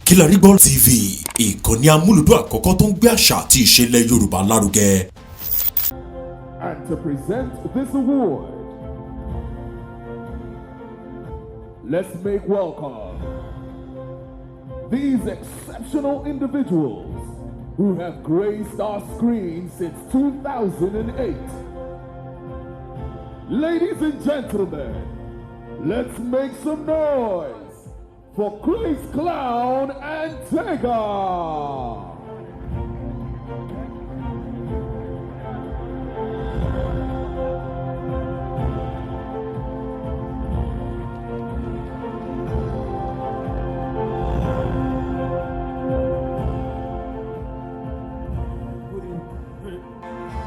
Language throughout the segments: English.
Kilarigbo TV, ìkànnì amúlùdún àkọ́kọ́ tó ń gbé àṣà àti ìṣẹ̀lẹ̀ Yorùbá lárugẹ. And to present this award, let's make welcome these exceptional individuals who have graced our screen since 2008. Ladies and gentlemen, let's make some noise for Chris Clown and Tega.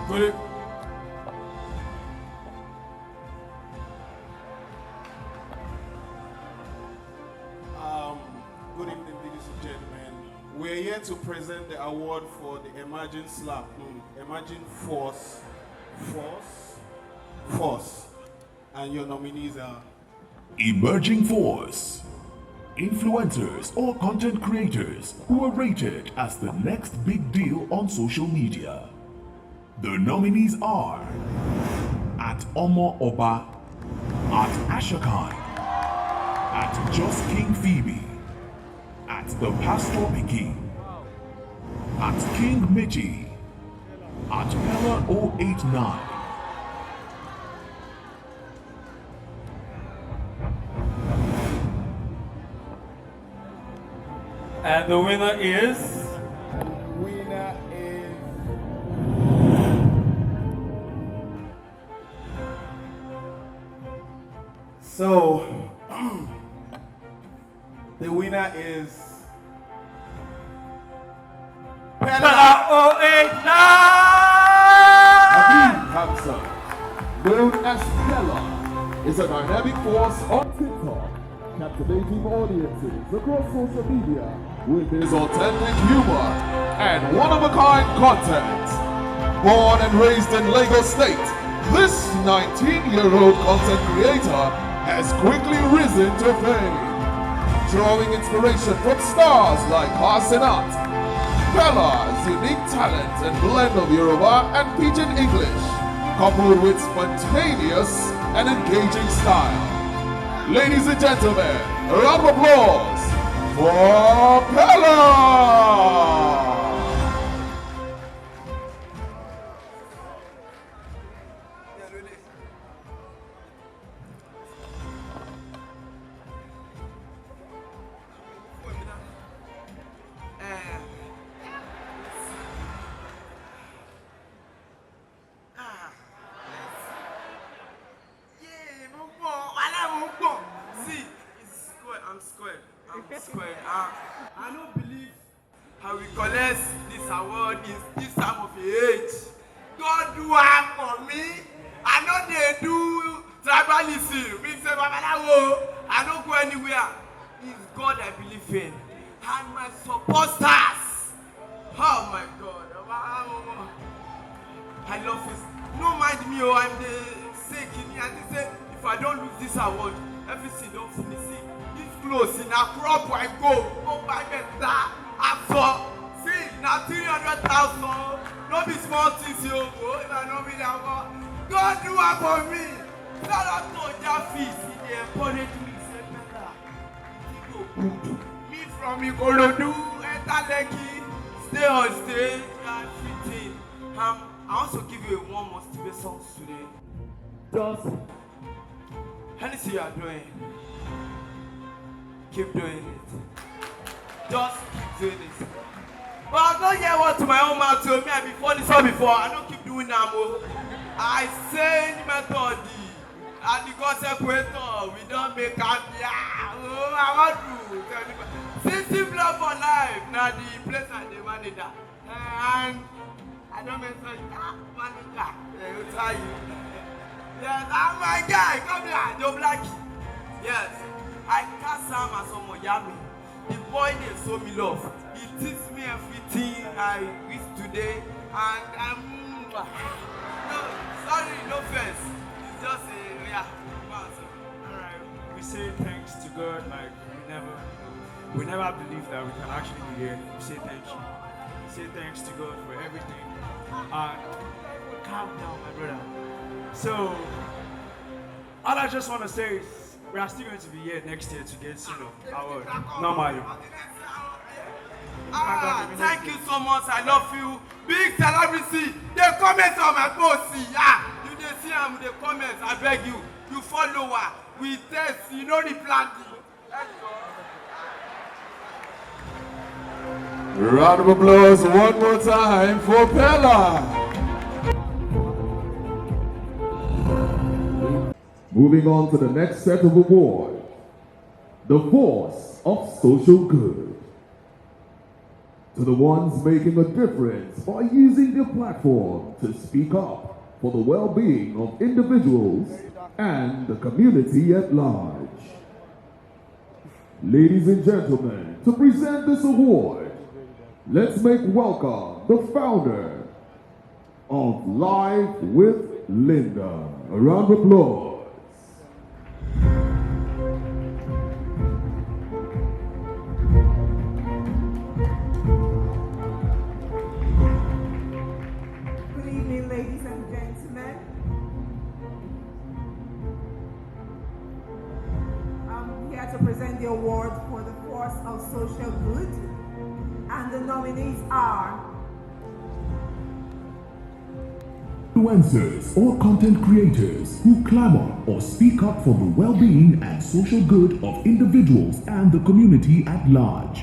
Good. Good evening, ladies and gentlemen. We're here to present the award for the Emerging Force, and your nominees are Emerging Force, influencers or content creators who are rated as the next big deal on social media. The nominees are at Omo Oba, at Ashakan, at Just King Phoebe, at The Pastor Begin, at King Michi, at Peller 089. And the winner is? So, the winner is Peller 089! Hamza, known as Peller, is a dynamic force on TikTok, captivating audiences across social media with his authentic humor and one-of-a-kind content. Born and raised in Lagos State, this 19-year-old content creator has quickly risen to fame, drawing inspiration from stars like Harsinat. Peller's unique talent and blend of Yoruba and Pidgin English, coupled with spontaneous and engaging style. Ladies and gentlemen, a round of applause for Peller! I'm squared. I don't believe how we collect this award in this time of age. God do one for me. I know they do tribalism. Me say, I don't go anywhere. It's God I believe in. And my supporters. Oh my God. I love this. No mind me, I'm the sick in here. They say, if I don't lose this award, everything don't finish. Close in a crop I go buy better. I saw see now 300,000. No be small things you go. If I don't be that one, God do it for me. Shout out to Jaffies. They encourage me. Say better. Me from Ikorodu, enter Lekki, stay on stage and fitting. I also give you one motivation today. Just anything you are doing. Keep doing it. Just keep doing it. But I don't hear what my own mouth told me before this one before. I don't keep doing that more. I say the method and the consequentor. We don't make up. Yeah. Oh, I want to tell you. System love for life. Now the place and the manager. And I don't mention manager. They will tell you. Yes, I'm my guy. Come here, Joe Blackie. Yes. I cast him as some Yami. The boy they show me love. He teaches me everything I wish today, and I'm no sorry, no offense. It's just a yeah. Alright. We say thanks to God like we never We never believed that we can actually be here. We say thank you. Say thanks to God for everything. Calm down, my brother. So, all I just want to say is we are still going to be here next year to get, our normally. Thank you so much. I love you. Big celebrity. They comment on my post. You dey see am with the comments. I beg you. You follow her. We test. You know the plan. Round of applause one more time for Peller. Moving on to the next set of awards. The Force of Social Good. To the ones making a difference by using their platform to speak up for the well-being of individuals and the community at large. Ladies and gentlemen, to present this award, let's make welcome the founder of Live with Linda. A round of applause. Good evening, ladies and gentlemen. I'm here to present the award for the Force of Social Good, and the nominees are Influencers or content creators who clamor or speak up for the well-being and social good of individuals and the community at large.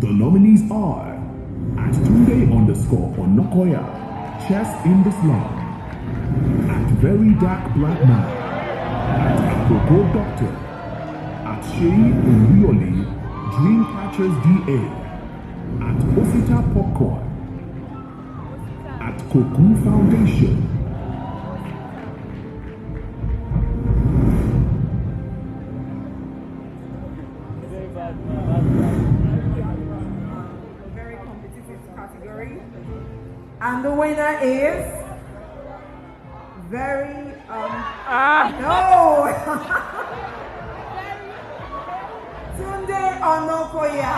The nominees are at Tunde_Onokoya, Chess in the Slum, at Very Dark Black Man, at Coco Doctor, at Shei Urioli, Dreamcatchers DA, at Osita Popcorn, at Koku Foundation, a very competitive category. And the winner is no! Tunde Onokoya.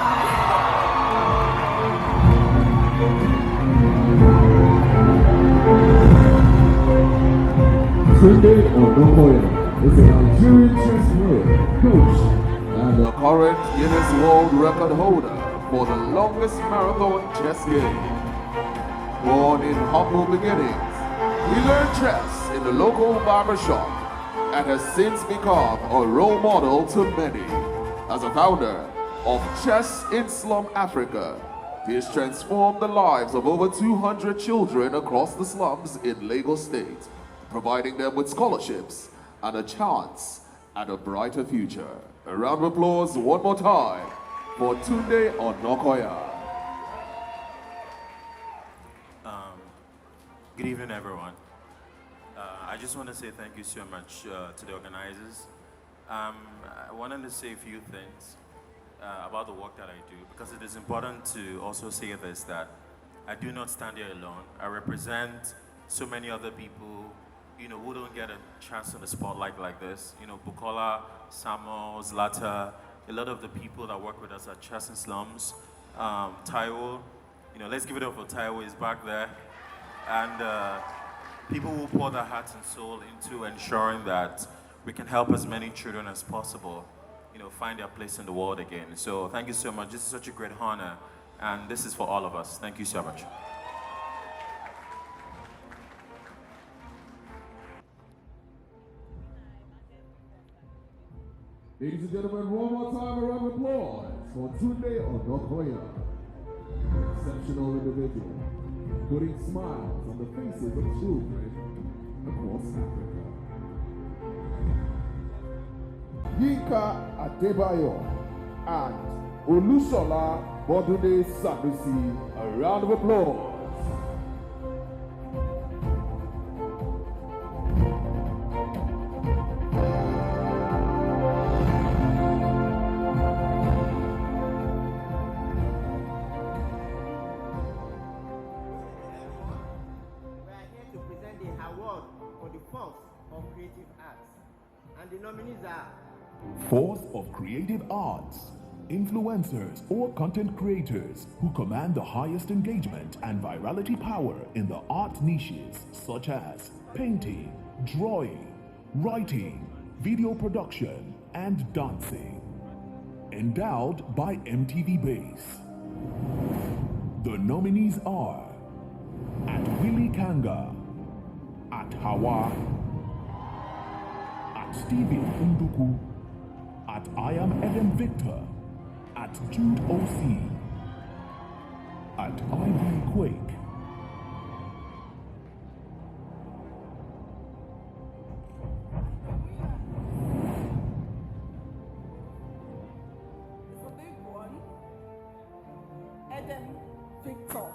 Tunde Onokoya is a Nigerian chess player, coach, and the current Guinness World Record holder for the longest marathon chess game. Born in humble beginnings, he learned chess in the local barber shop and has since become a role model to many. As a founder of Chess in Slum Africa, he has transformed the lives of over 200 children across the slums in Lagos State, providing them with scholarships and a chance at a brighter future. A round of applause one more time for Tunde Onokoya. Good evening, everyone. I just want to say thank you so much to the organizers. I wanted to say a few things about the work that I do, because it is important to also say this, that I do not stand here alone. I represent so many other people, who don't get a chance in the spotlight like this. Bukola, Samuel, Zlata, a lot of the people that work with us at Chess and Slums. Taiwo, let's give it up for Taiwo, he's back there. And people will pour their hearts and soul into ensuring that we can help as many children as possible, find their place in the world again. So thank you so much. This is such a great honor, and this is for all of us. Thank you so much. Ladies and gentlemen, one more time, a round of applause for Tunde Onokoya. Exceptional individual, putting smiles on the faces of children across Africa. Yinka Adebayo and Olusola Bodunde Sanusi. A round of applause. And the nominees are Force of Creative Arts, influencers, or content creators who command the highest engagement and virality power in the art niches such as painting, drawing, writing, video production, and dancing. Endowed by MTV Base. The nominees are at Willie Kanga, at Hawa, at Stevie Nduku, at I Am Eden Victor, at Jude OC, at IB Quake. It's a big one. Eden Victor.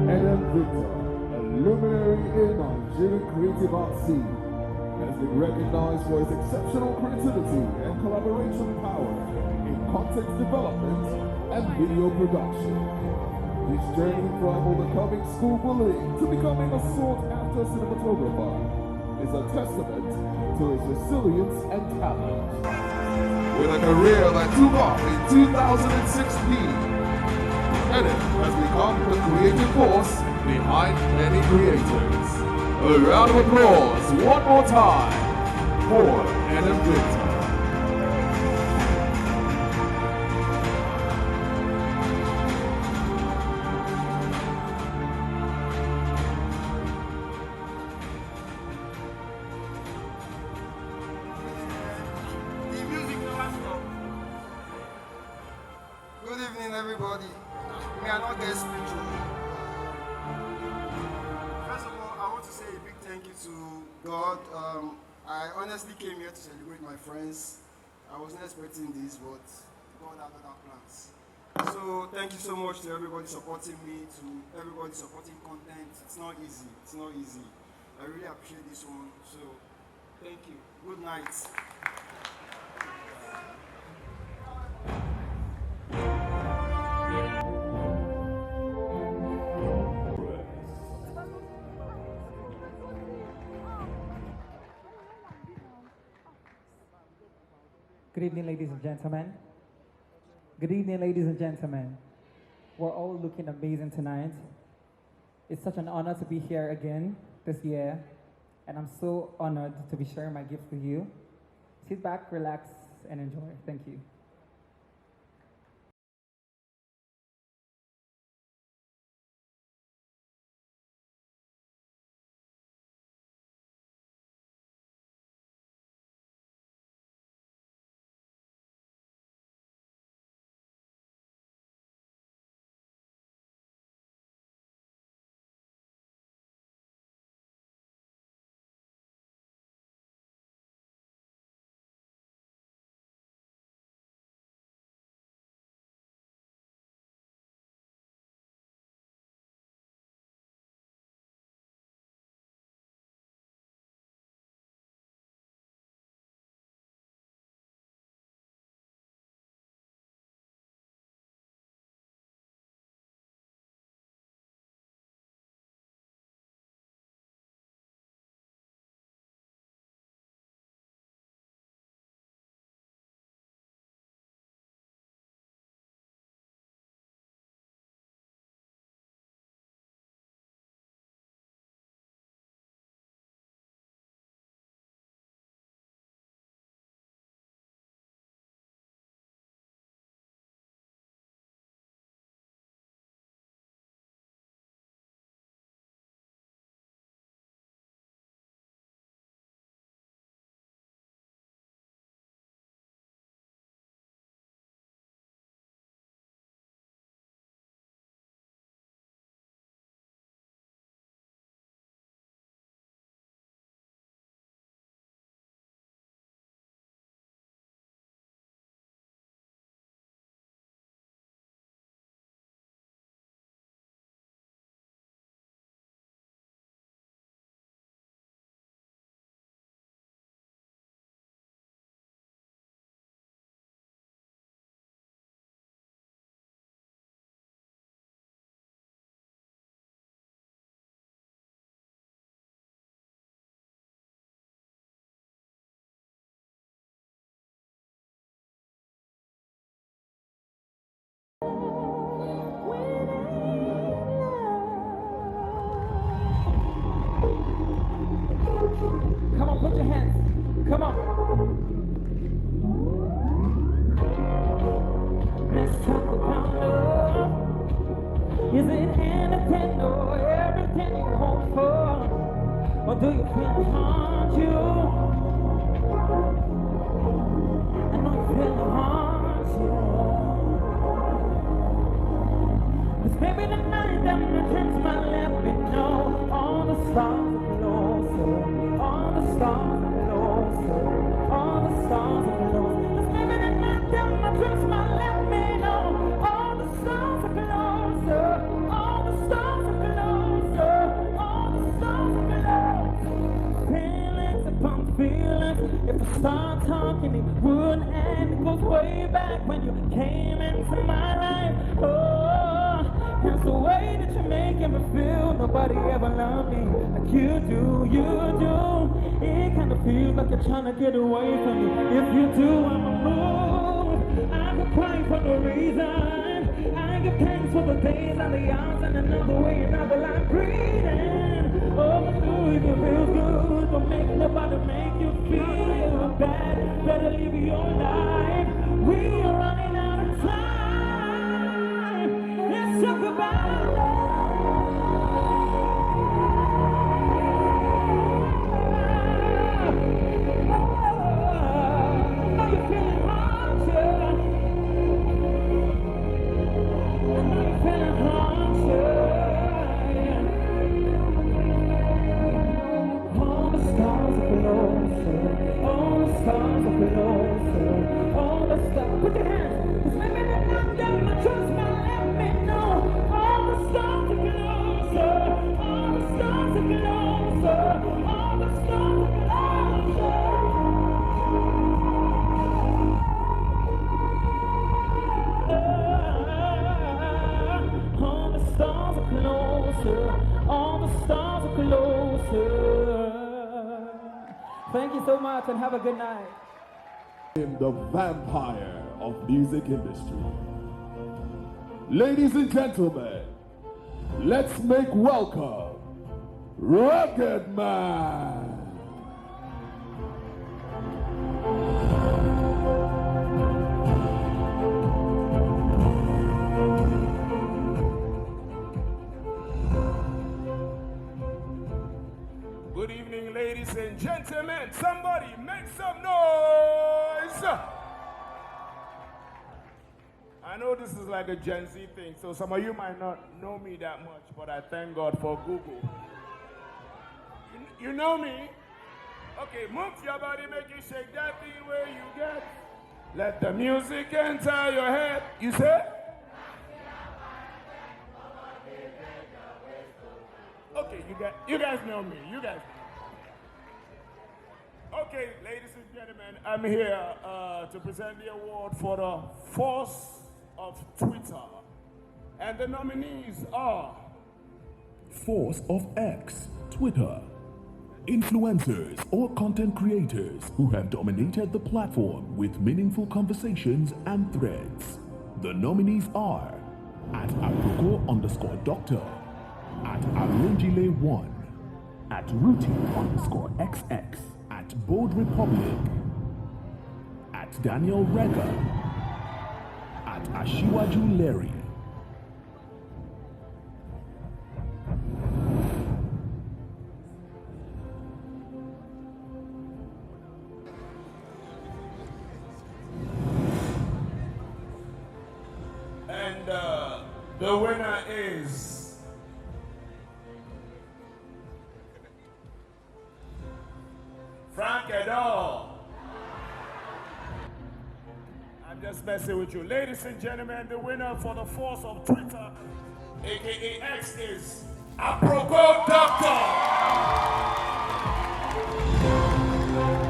Eden Victor, a luminary in Nigerian creative art scene, has been recognized for his exceptional creativity and collaboration power in content development and video production. His journey from overcoming school bullying to becoming a sought-after cinematographer is a testament to his resilience and talent. With a career that took off in 2016, Eden has become the creative force behind many creators. A round of applause one more time for Eden Victor. The music never stop. Good evening, everybody. May I not get spiritual. First of all, I want to say a big thank you to God. I honestly came here to celebrate my friends. I wasn't expecting this, but God had other plans. So thank you so much to everybody supporting me, to everybody supporting content. It's not easy. It's not easy. I really appreciate this one. So thank you. Good night. Good evening, ladies and gentlemen. Good evening, ladies and gentlemen. We're all looking amazing tonight. It's such an honor to be here again this year, and I'm so honored to be sharing my gift with you. Sit back, relax, and enjoy. Thank you. everything, oh, everything you hope for? Or do you feel it haunt you? I know you feel it haunt you. 'Cause maybe the night that my dreams might let me know all the stars are closer, all the stars are closer, all the stars are closer. 'Cause maybe the night that my dreams might let me know all the stars are closer, all the stars are closer, all the stars are closer. Feelings upon feelings, if I start talking it would end. It goes way back when you came into my life. Oh, it's the way that you're making me feel. Nobody ever loved me like you do, you do. It kind of feels like you're trying to get away from me. If you do, I'ma move. I could cry for no reason. I give thanks for the days and the hours and another way, another life breathing. Oh, but do if you feel good, don't make nobody make you feel bad. Better live your life. We are running out of time. Let's talk about love. Now you're feeling haunted. Now you're feeling haunted. All the stars are closer. All the stars are closer. All the stars. Put your hands. 'Cause maybe they're not done. My trust might let me know. All the stars are closer. All the stars are closer. All the stars are closer. All the stars are closer. All the stars are closer. Thank you so much and have a good night. In the vampire of music industry. Ladies and gentlemen, let's make welcome Rugged Man. Good evening, ladies and gentlemen. Somebody make some noise. I know this is like a Gen Z thing, so some of you might not know me that much, but I thank God for Google. You know me? Okay, move your body, make it shake that thing where you get. Let the music enter your head. You say? Okay, you guys know me. You guys. Okay, ladies and gentlemen, I'm here to present the award for the Force of Twitter. And the nominees are Force of X, Twitter. Influencers or content creators who have dominated the platform with meaningful conversations and threads. The nominees are at @aproko_doctor, at Arungile1, at Ruti_XX, at Bold Republic, at Daniel Rega, at Ashiwaju Larry. And the winner is Frank Edo. I'm just messing with you. Ladies and gentlemen, the winner for the Force of Twitter, aka X, is Aproko Doctor.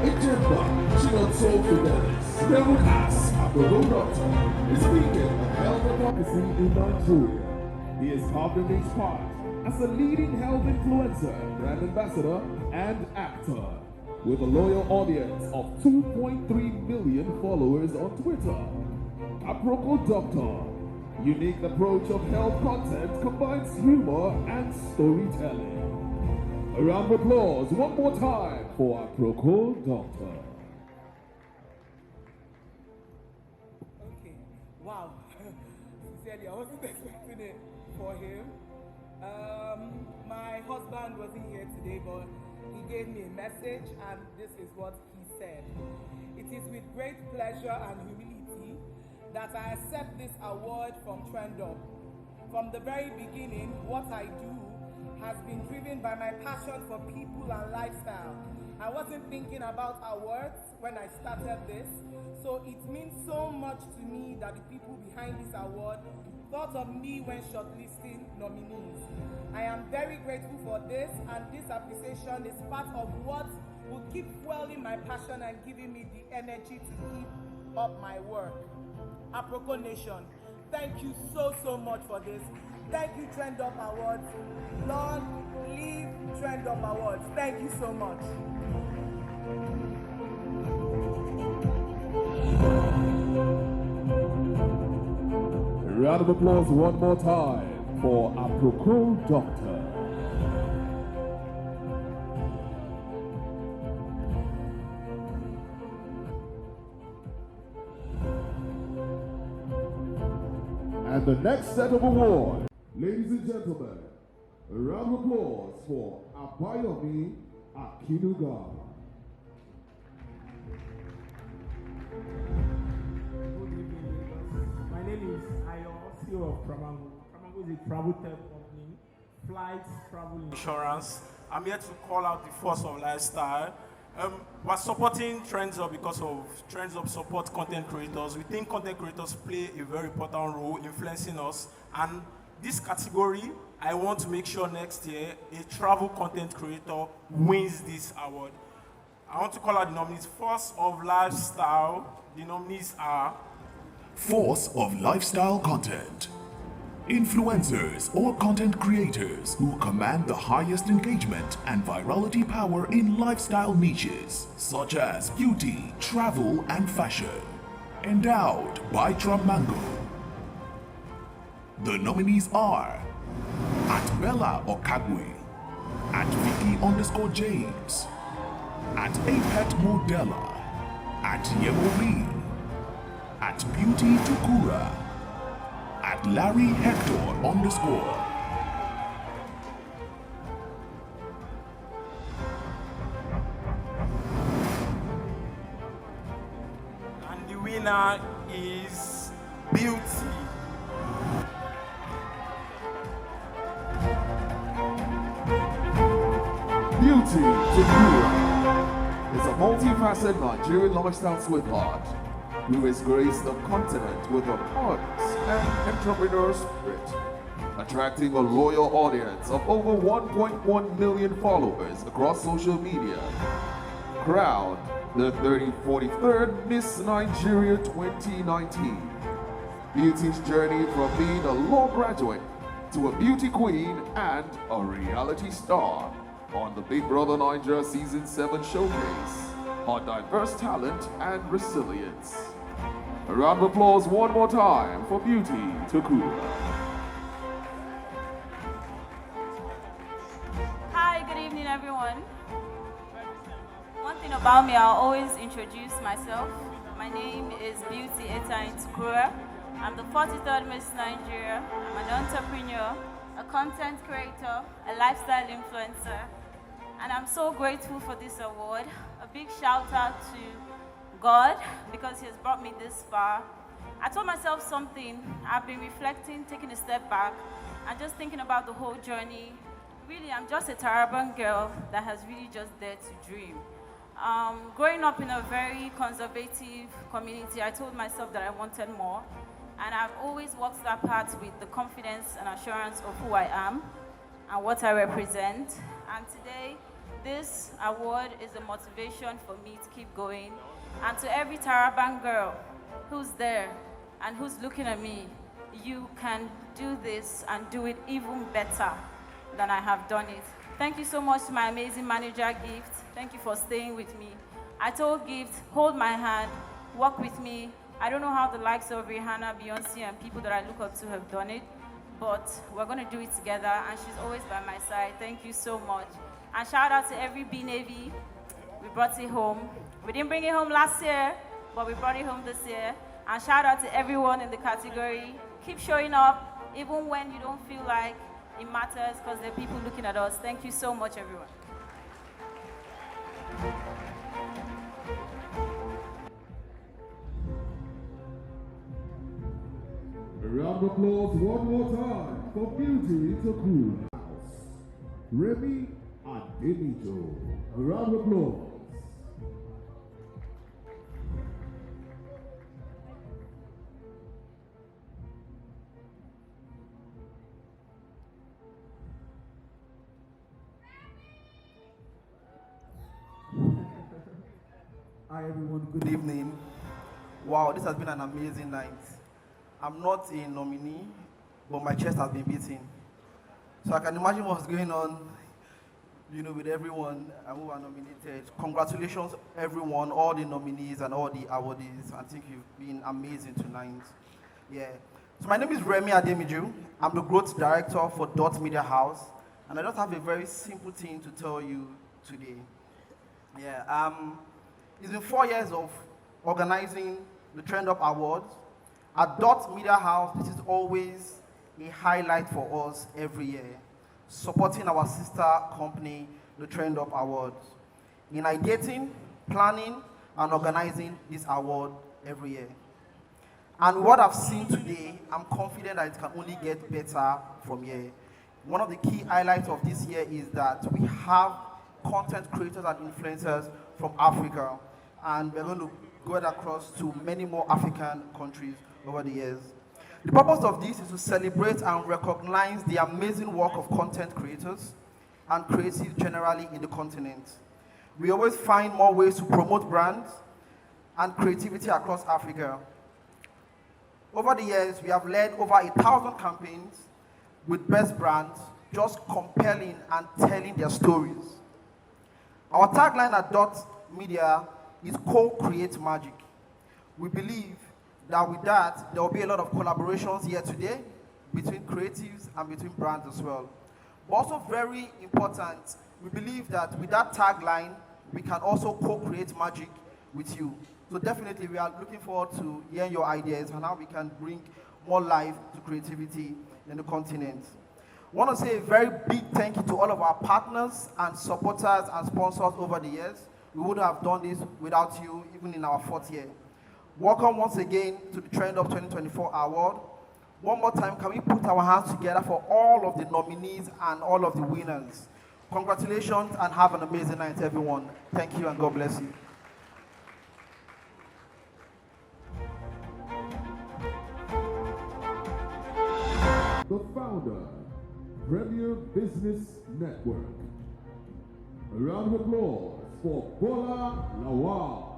Ejemba, Chinonso Fidelis, Nebukas, Aproko Doctor, is speaking of health advocacy in Nigeria. He is carving his part as a leading health influencer, brand ambassador, and actor. With a loyal audience of 2.3 million followers on Twitter. Aproko Doctor, unique approach of health content combines humor and storytelling. A round of applause one more time for Aproko Doctor. Okay, wow. Sincerely, I wasn't expecting it for him. My husband wasn't here today, but he gave me a message, and this is what he said. It is with great pleasure and humility that I accept this award from TrendUpp. From the very beginning, what I do has been driven by my passion for people and lifestyle. I wasn't thinking about awards when I started this, so it means so much to me that the people behind this award thought of me when shortlisting nominees. I am very grateful for this, and this appreciation is part of what will keep fueling my passion and giving me the energy to keep up my work. Aproko Nation, thank you so much for this. Thank you, TrendUpp Awards. Long live TrendUpp Awards. Thank you so much. A round of applause one more time for Aproko Doctor. And the next set of awards, ladies and gentlemen, a round of applause for Abayomi Akinuga. My name is Ayo, CEO of Tramango. Tramango is a travel tech company, flights, travel Insurance. I'm here to call out the force of lifestyle. We're supporting TrendUpp because of TrendUpp support content creators. We think content creators play a very important role influencing us. And this category, I want to make sure next year a travel content creator wins this award. I want to call out the nominees. Force of lifestyle. The nominees are Force of lifestyle content. Influencers or content creators who command the highest engagement and virality power in lifestyle niches such as beauty, travel, and fashion. Endowed by Tramango. The nominees are at Bella Okagwe, at Vicky_James, at Apet Modella, at Yemori, at Beauty Tukura, at Larry Hector_. and the winner is Beauty. Beauty Tukura is a multifaceted Nigerian lifestyle sweetheart who has graced the continent with her puns and entrepreneur spirit, attracting a loyal audience of over 1.1 million followers across social media. Crowned the 43rd Miss Nigeria 2019. Beauty's journey from being a law graduate to a beauty queen and a reality star on the Big Brother Nigeria Season 7 showcase on diverse talent and resilience. A round of applause one more time for Beauty Tukura. Hi, good evening everyone. One thing about me, I'll always introduce myself. My name is Beauty Tukura. I'm the 43rd Miss Nigeria. I'm an entrepreneur, a content creator, a lifestyle influencer, and I'm so grateful for this award. A big shout out to God because He has brought me this far. I told myself something. I've been reflecting, taking a step back, and just thinking about the whole journey. Really, I'm just a Taraban girl that has really just dared to dream. Growing up in a very conservative community, I told myself that I wanted more. And I've always walked that path with the confidence and assurance of who I am and what I represent. And today, this award is a motivation for me to keep going. And to every Taraban girl who's there and who's looking at me, you can do this and do it even better than I have done it. Thank you so much to my amazing manager, Gift. Thank you for staying with me. I told Gift, hold my hand, walk with me. I don't know how the likes of Rihanna, Beyonce, and people that I look up to have done it, but we're gonna do it together, and she's always by my side. Thank you so much. And shout out to every B-Navy. We brought it home. We didn't bring it home last year, but we brought it home this year. And shout out to everyone in the category. Keep showing up, even when you don't feel like It matters because there are people looking at us. Thank you so much, everyone. A round of applause one more time for Beauty Itoku House. Remy Adenijo. A round of applause. Hi everyone, good evening. Wow, this has been an amazing night. I'm not a nominee, but my chest has been beating. So I can imagine what's going on, with everyone who are nominated. Congratulations everyone, all the nominees and all the awardees. I think you've been amazing tonight. Yeah. So my name is Remy Ademiju. I'm the growth director for Dot Media House, and I just have a very simple thing to tell you today. Yeah. It's been 4 years of organizing the TrendUpp Awards. At Dot Media House, this is always a highlight for us every year, supporting our sister company, the TrendUpp Awards, in ideating, planning, and organizing this award every year. And what I've seen today, I'm confident that it can only get better from here. One of the key highlights of this year is that we have content creators and influencers from Africa, and we're going to go across to many more African countries over the years. The purpose of this is to celebrate and recognize the amazing work of content creators and creatives generally in the continent. We always find more ways to promote brands and creativity across Africa. Over the years, we have led over 1,000 campaigns with best brands, just compelling and telling their stories. Our tagline at Dot Media is co-create magic. We believe that with that, there will be a lot of collaborations here today between creatives and between brands as well. But also very important, we believe that with that tagline, we can also co-create magic with you. So definitely we are looking forward to hearing your ideas and how we can bring more life to creativity in the continent. I want to say a very big thank you to all of our partners and supporters and sponsors over the years. We wouldn't have done this without you, even in our 4th year. Welcome once again to the TrendUpp 2024 Award. One more time, can we put our hands together for all of the nominees and all of the winners? Congratulations and have an amazing night, everyone. Thank you and God bless you. The founder, Premier Business Network. A round of applause for Bola Lawal.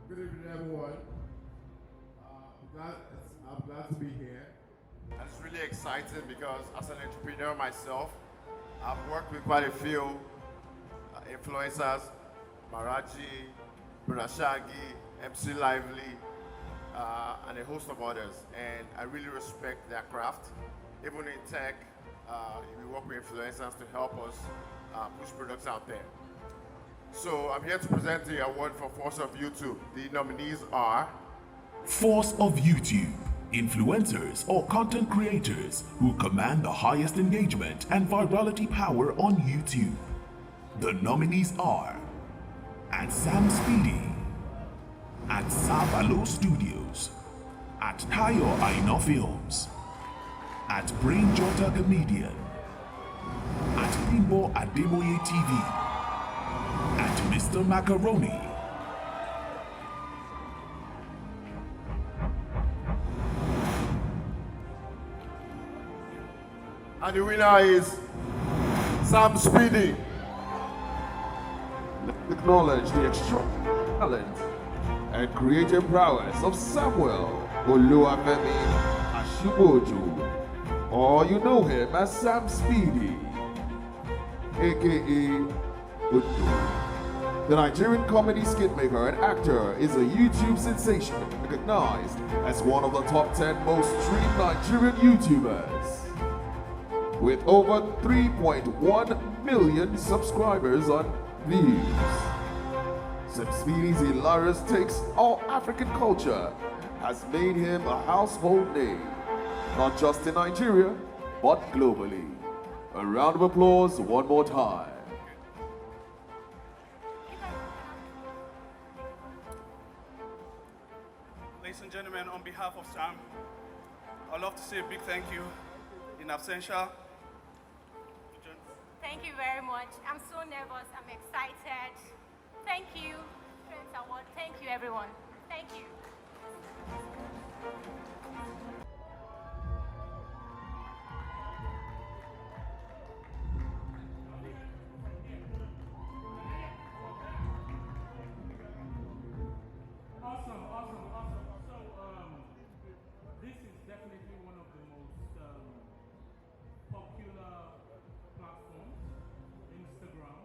Good evening, everyone. I'm glad to be here. And it's really exciting because as an entrepreneur myself, I've worked with quite a few influencers, Maraji, Brashagi, MC Lively, and a host of others. And I really respect their craft. Even in tech, we work with influencers to help us push products out there. So I'm here to present the award for Force of YouTube. The nominees are Force of YouTube. Influencers or content creators who command the highest engagement and virality power on YouTube. The nominees are at Sam Speedy, at Savalo Studios, at Tayo Aina Films, at Brain Jota Comedian, at Bimbo Adeboye TV, at Mr. Macaroni, and the winner is Sam Speedy. Let's acknowledge the extraordinary talent and creative prowess of Samuel Oluwafemi Ashiboju, or you know him as Sam Speedy, aka Udu. The Nigerian comedy skit maker and actor is a YouTube sensation, recognized as one of the top 10 most streamed Nigerian YouTubers. with over 3.1 million subscribers on views. Sim Speedy's hilarious takes on African culture has made him a household name, not just in Nigeria, but globally. A round of applause one more time. Ladies and gentlemen, on behalf of Sam, I'd love to say a big thank you in absentia. Thank you very much. I'm so nervous. I'm excited. Thank you, Trends Award. Thank you, everyone. Thank you. Awesome. So, this is definitely one of the most popular platforms, Instagram,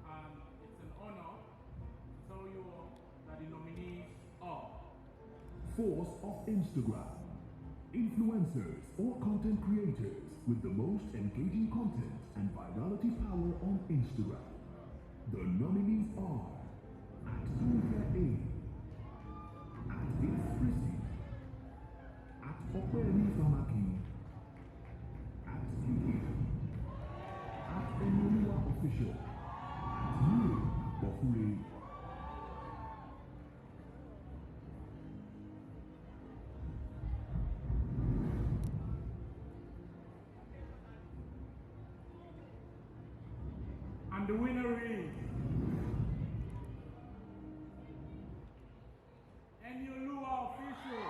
and it's an honor to tell you all that the nominees are Force of Instagram. Influencers or content creators with the most engaging content and virality power on Instagram. The nominees are at KIE-KIE, at Expressy, at Okweri Famaki, at Kiki, at Enyoluwa Official, at New Bokure. And the winner is Enyoluwa Official.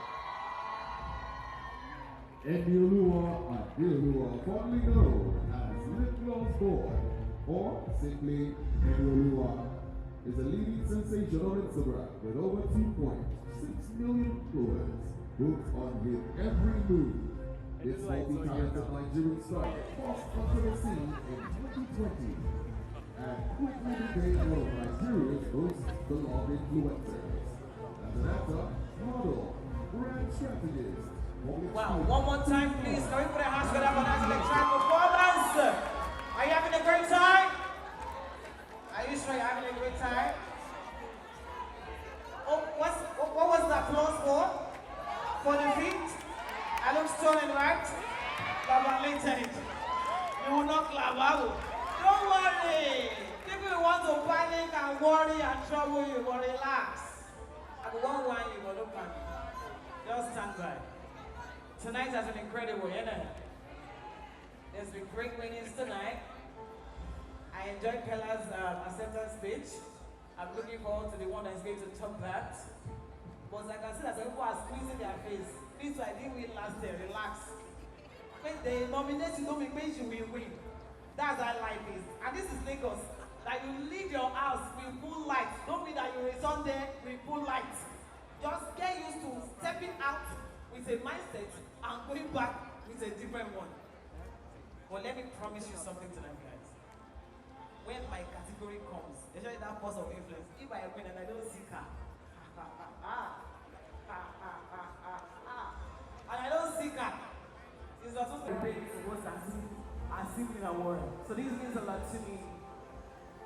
Enyoluwa Adeoluwa, formerly known as Little Borne, or simply Enyoluwa, is a leading sensation on Instagram with over 2.6 million followers hooked on his every move. This multi-talented Nigerian star crossed onto the scene in 2020 and quickly became one of Nigeria's most beloved influencers. As an actor, model, brand strategist. Wow, one more time, please. Can we put our hands together for that electronic performance? Are you having a great time? Are you sure you're having a great time? Oh, what was the applause for? For the feet? I look stolen, right? Laminated. You will not clap, don't worry. People who want to panic and worry and trouble you, will relax. I won't want you, but don't panic. Just stand by. Tonight has been incredible, isn't it? There's been great winnings tonight. I enjoyed Peller's acceptance speech. I'm looking forward to the one that's going to top that. But I can see that some people are squeezing their face. This I didn't win last year, relax. When they nominate you, don't make you will win. That's how life is. And this is Lagos. That you leave your house with full light. Don't mean that you return there with full light. Just get used to stepping out with a mindset and going back with a different one. But let me promise you something tonight, guys. When my category comes, especially that force of influence, if I win and I don't see car, and I don't see car, it's not supposed to be paid for what's as in a war. So this means a lot to me.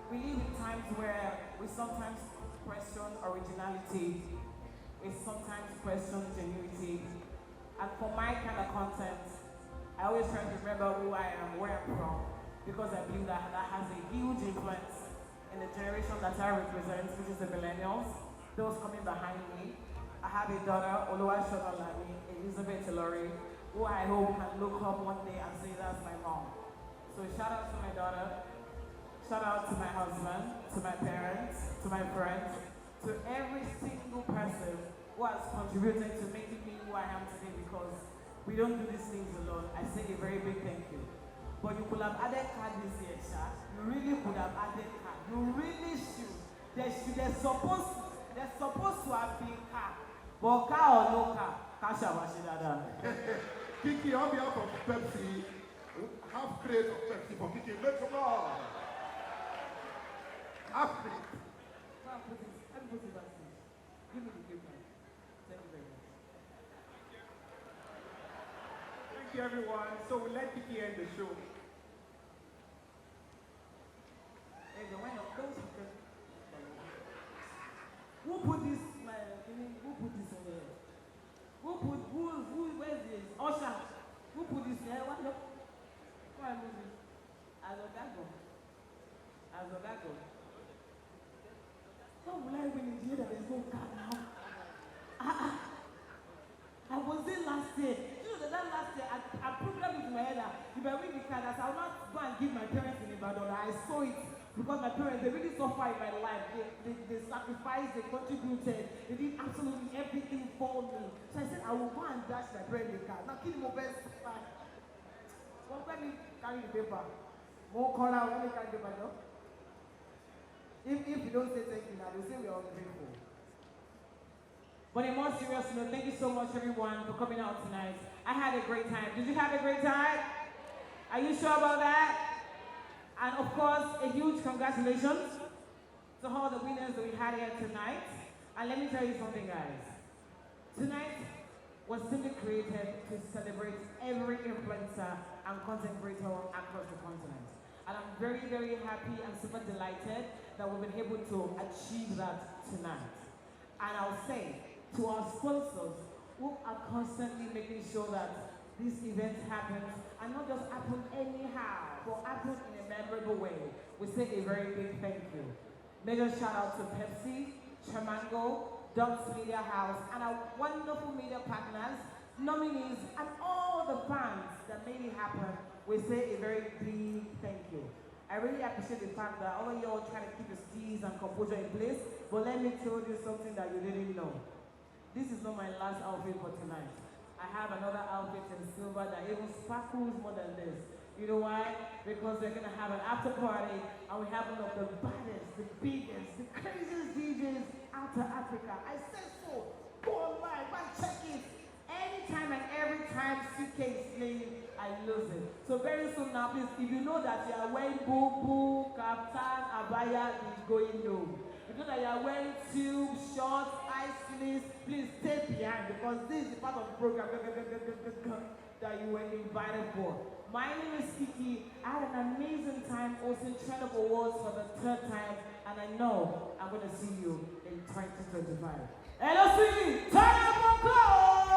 We live in times where we sometimes question originality, we sometimes question genuinity, and for my kind of content, I always try to remember who I am, where I'm from, because I believe that has a huge influence in the generation that I represent, which is the millennials, those coming behind me. I have a daughter, Oluwashonolami, Elizabeth Ilori, who I hope can look up one day and say that's my mom. So shout out to my daughter, shout out to my husband, to my parents, to my friends, to every single person who has contributed to making me who I am today, because we don't do these things alone. I say a very big thank you. But you could have added card this year, Sha. You really could have added card. You really should. They're supposed to have been card. But car or no car, Kasha Washidada. Kiki, on behalf of Pepsi, half crate of Pepsi for Kiki. Make some noise. Half crate. Let me put it back to you. Give me the gift. Thank you very much. Thank you, everyone. So we'll let KIE end the show. Who put this, who put this in there? Where's this? Usher. Who put this there? What? Look. Come on, move it. Azogago. How will I win in here that there's no car now? I was there last year. You know that last year, I programmed it in my head that if I win the car, I will not go and give my parents in Ibadan. I saw it because my parents, they really suffer in my life. They sacrificed, they contributed, they did absolutely everything for me. So I said, I will go and dash my parents the car. Now, kill him best. Well, let me carry the paper. More call out, let me carry the paper, no? If you don't say thank you now, they'll say we're all grateful. But in more serious note, thank you so much everyone for coming out tonight. I had a great time. Did you have a great time? Are you sure about that? And of course, a huge congratulations to all the winners that we had here tonight. And let me tell you something, guys. Tonight was simply created to celebrate every influencer and content creator across the continent. And I'm very, very happy and super delighted that we've been able to achieve that tonight. And I'll say to our sponsors who are constantly making sure that this event happens and not just happen anyhow, but happen in a memorable way, we say a very big thank you. Major shout out to Pepsi, Chamango, Dogs Media House, and our wonderful media partners, nominees, and all the fans that made it happen. We say a very big thank you. I really appreciate the fact that all of you all trying to keep the steez and composure in place, but let me tell you something that you didn't know. This is not my last outfit for tonight. I have another outfit in silver that even sparkles more than this. You know why? Because we're gonna have an after party and we have one of the baddest, the biggest, the craziest DJs out of Africa. I said so. Go online, man, check it. Anytime and every time Suitcase playing, I lose it. So very soon now, please, if you know that you are wearing boo, kaftan, abaya, it's going no. If you know that you are wearing tube, shorts, eye sleeves, please stay behind because this is the part of the program that you were invited for. My name is KIE-KIE. I had an amazing time hosting TrendUpp Awards for the 3rd time, and I know I'm going to see you in 2025. Hello, sweetie! Turn up your clothes!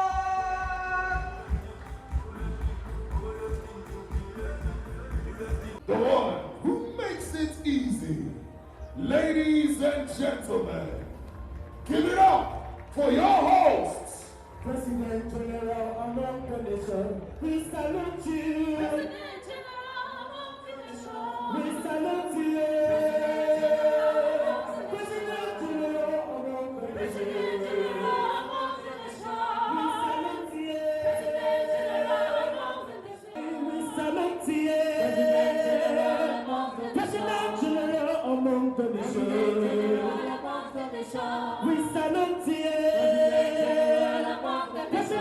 The one who makes it easy. Ladies and gentlemen, give it up for your hosts. President General among the nation, we salute you. President General among the nation, we salute you. President General among the nation, President General among the nation, we salute you. President General among the nation, we salute you. President General among the nation, President General among the nation, we salute you. President General among the nation,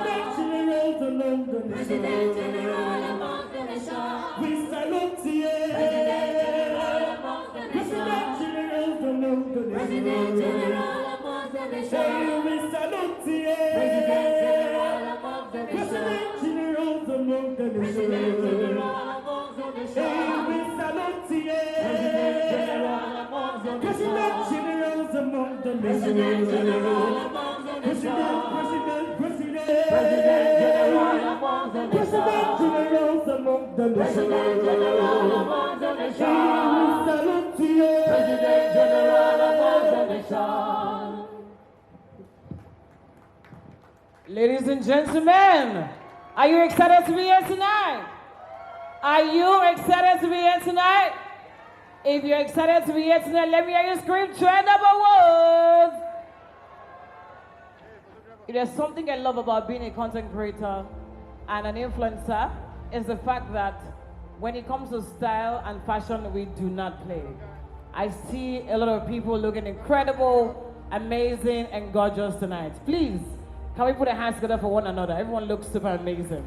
President General among the nation, we salute you. President General among the nation, President General among the nation, we salute you. President General among the nation, President General among the nation, President General among the nation, we salute you. President General among the nation, President General among the nation, President General among the nation, President General among the nation, President General among the nation, President General among the nation, we salute you. President General among the nation. Ladies and gentlemen, are you excited to be here tonight? Are you excited to be here tonight? If you're excited to be here tonight, let me hear you scream TrendUpp Awards. If there's something I love about being a content creator and an influencer, is the fact that when it comes to style and fashion, we do not play. I see a lot of people looking incredible, amazing, and gorgeous tonight. Please, can we put our hands together for one another? Everyone looks super amazing.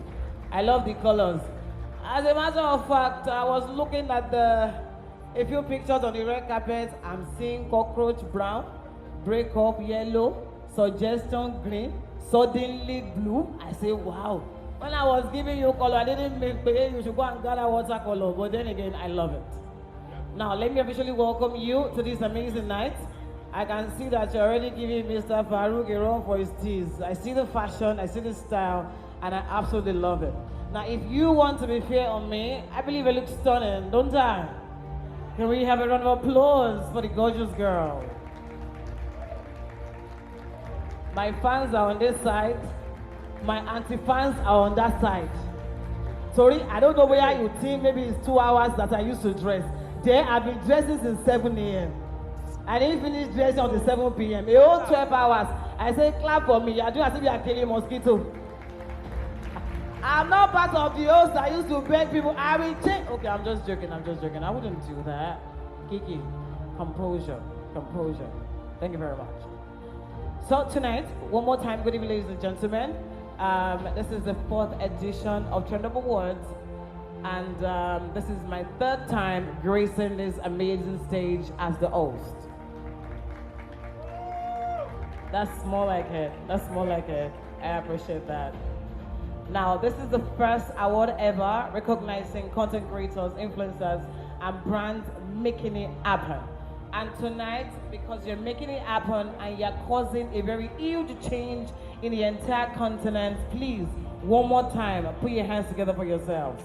I love the colors. As a matter of fact, I was looking at a few pictures on the red carpet. I'm seeing cockroach brown, breakup yellow, suggestion green, suddenly blue. I say, wow, When I was giving you color, I didn't make you should go and gather watercolor, but then again, I love it. Now, let me officially welcome you to this amazing night. I can see that you're already giving Mr. Farouk a run for his teas. I see the fashion, I see the style, and I absolutely love it. Now, if you want to be fair on me, I believe I look stunning, don't I? Can we have a round of applause for the gorgeous girl? My fans are on this side. My anti-fans are on that side. Sorry, I don't know where you think maybe it's 2 hours that I used to dress. There, I've been dressing since 7 a.m. I didn't finish dressing until 7 p.m. A whole 12 hours. I say, clap for me. I do as if you are killing mosquito. I'm not part of the host that used to beg people. I will change. Okay, I'm just joking. I wouldn't do that. Kiki, composure. Thank you very much. So tonight, one more time, good evening, ladies and gentlemen. This is the 4th edition of TrendUpp Awards, and this is my 3rd time gracing this amazing stage as the host. That's more like it. I appreciate that. Now, this is the first award ever recognizing content creators, influencers, and brands making it happen. And tonight, because you're making it happen and you're causing a very huge change in the entire continent, please, one more time, put your hands together for yourselves.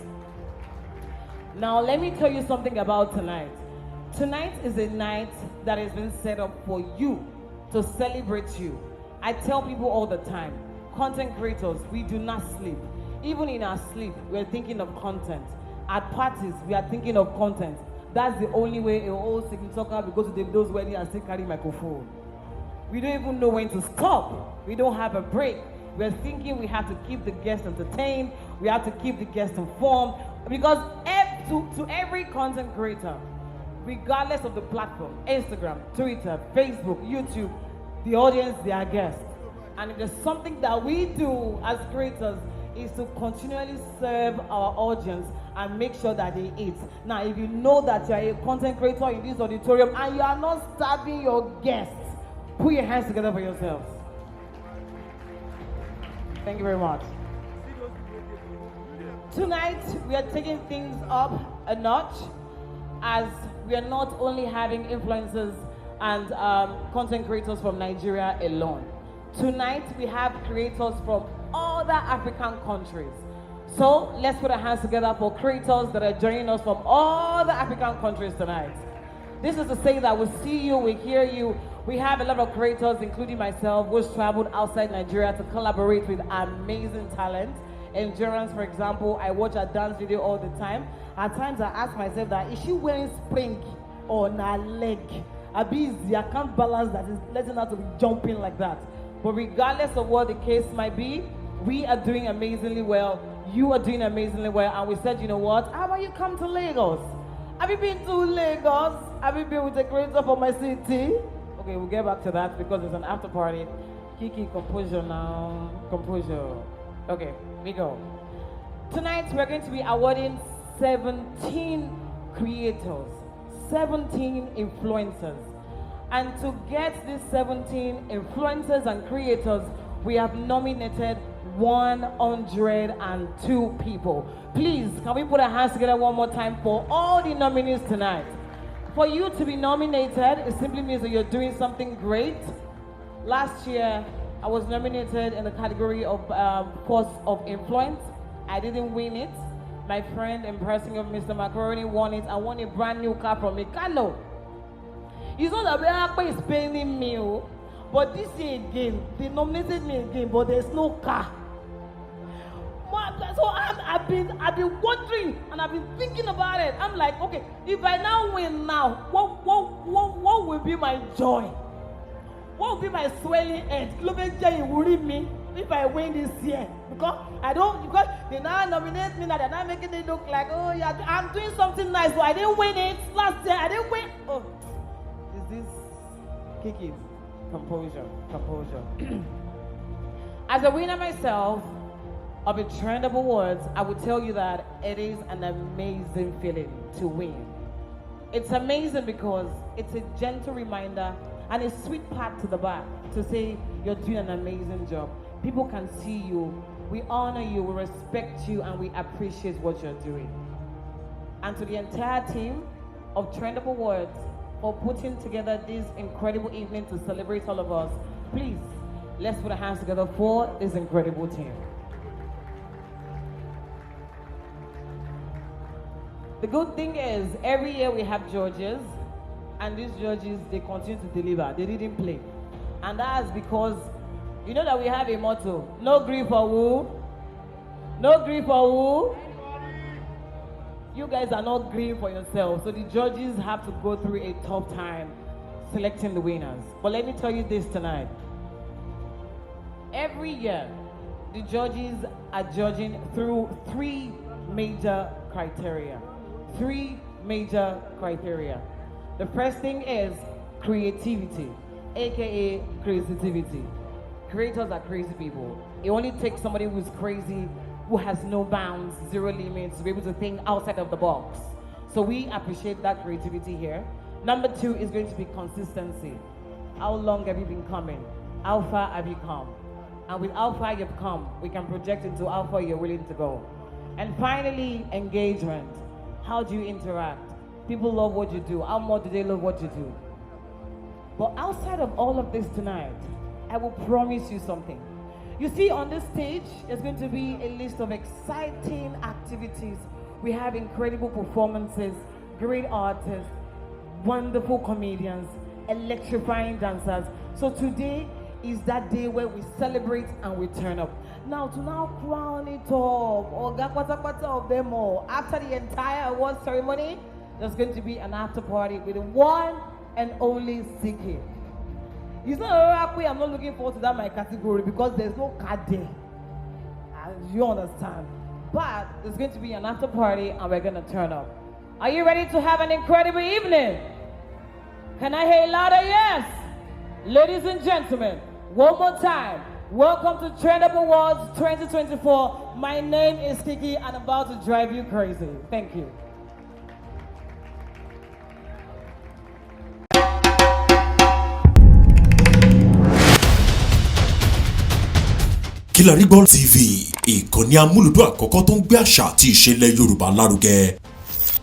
Now, let me tell you something about tonight. Tonight is a night that has been set up for you, to celebrate you. I tell people all the time, content creators, we do not sleep. Even in our sleep, we're thinking of content. At parties, we are thinking of content. That's the only way a whole singing talker will go to those weddings and still carry microphone. We don't even know when to stop. We don't have a break. We're thinking we have to keep the guests entertained. We have to keep the guests informed. Because to every content creator, regardless of the platform, Instagram, Twitter, Facebook, YouTube, the audience, they are guests. And if there's something that we do as creators is to continually serve our audience and make sure that they eat. Now, if you know that you are a content creator in this auditorium and you are not serving your guests, put your hands together for yourselves. Thank you very much. Tonight, we are taking things up a notch, as we are not only having influencers and content creators from Nigeria alone. Tonight, we have creators from other African countries. So let's put our hands together for creators that are joining us from all the African countries tonight. This is to say that we see you, we hear you. We have a lot of creators, including myself, who's traveled outside Nigeria to collaborate with amazing talent. Endurance, for example, I watch her dance video all the time. At times I ask myself that, is she wearing spring on her leg? Abi is the account balance that is letting her to be jumping like that. But regardless of what the case might be, we are doing amazingly well. You are doing amazingly well. And we said, you know what? How about you come to Lagos? Have you been to Lagos? Have you been with the creator for my city? Okay, we'll get back to that because it's an after party. Kiki, composure now. Composure. Okay, we go. Tonight, we're going to be awarding 17 creators, 17 influencers. And to get these 17 influencers and creators, we have nominated 102 people. Please, can we put our hands together one more time for all the nominees tonight? For you to be nominated, it simply means that you're doing something great. Last year, I was nominated in the category of Force of Influence. I didn't win it. My friend in person of Mr. Macaroni won it. I won a brand new car from Mikano. It's not that Beapa is paying me, but this year again, they nominated me again, but there's no car. So I've been wondering and I've been thinking about it. I'm like, okay, if I now win now, what will be my joy? What will be my swelling head? It worry me if I win this year. Because they now nominate me now, they're not making it look like, oh yeah, I'm doing something nice, but I didn't win it last year. I didn't win. Oh, is this Kiki? Composure. As a winner myself of the TrendUpp Awards, I would tell you that it is an amazing feeling to win. It's amazing because it's a gentle reminder and a sweet pat to the back to say you're doing an amazing job. People can see you We honor you, we respect you, and we appreciate what you're doing. And to the entire team of TrendUpp Awards for putting together this incredible evening to celebrate all of us, please, let's put our hands together for this incredible team. The good thing is, every year we have judges, and these judges, they continue to deliver. They didn't play. And that's because, you know that we have a motto, no grief for who? No grief for who? You guys are not grieving for yourselves, so the judges have to go through a tough time selecting the winners. But let me tell you this tonight. Every year, the judges are judging through three major criteria. Three major criteria. The first thing is creativity, aka creativity. Creators are crazy people. It only takes somebody who's crazy, who has no bounds, zero limits, to be able to think outside of the box. So we appreciate that creativity here. Number two is going to be consistency. How long have you been coming? How far have you come? And with how far you've come, we can project into how far you're willing to go. And finally, engagement. How do you interact? People love what you do. How much do they love what you do? But outside of all of this tonight, I will promise you something. You see, on this stage, there's going to be a list of exciting activities. We have incredible performances, great artists, wonderful comedians, electrifying dancers. So today is that day where we celebrate and we turn up. Now, to now crown it up, or gakwata of them all, after the entire award ceremony, there's going to be an after party with the one and only CK. It's not a way I'm not looking forward to that my category because there's no card there. You understand? But there's going to be an after party and we're going to turn up. Are you ready to have an incredible evening? Can I hear a louder yes? Ladies and gentlemen, one more time. Welcome to TrendUpp Awards 2024. My name is KIE-KIE and I'm about to drive you crazy. Thank you. Kilarigbo TV, ìkànnì amúlùdún àkọ́kọ́ tó ń gbé àṣà àti ìṣẹ̀lẹ̀ Yorùbá lárugẹ.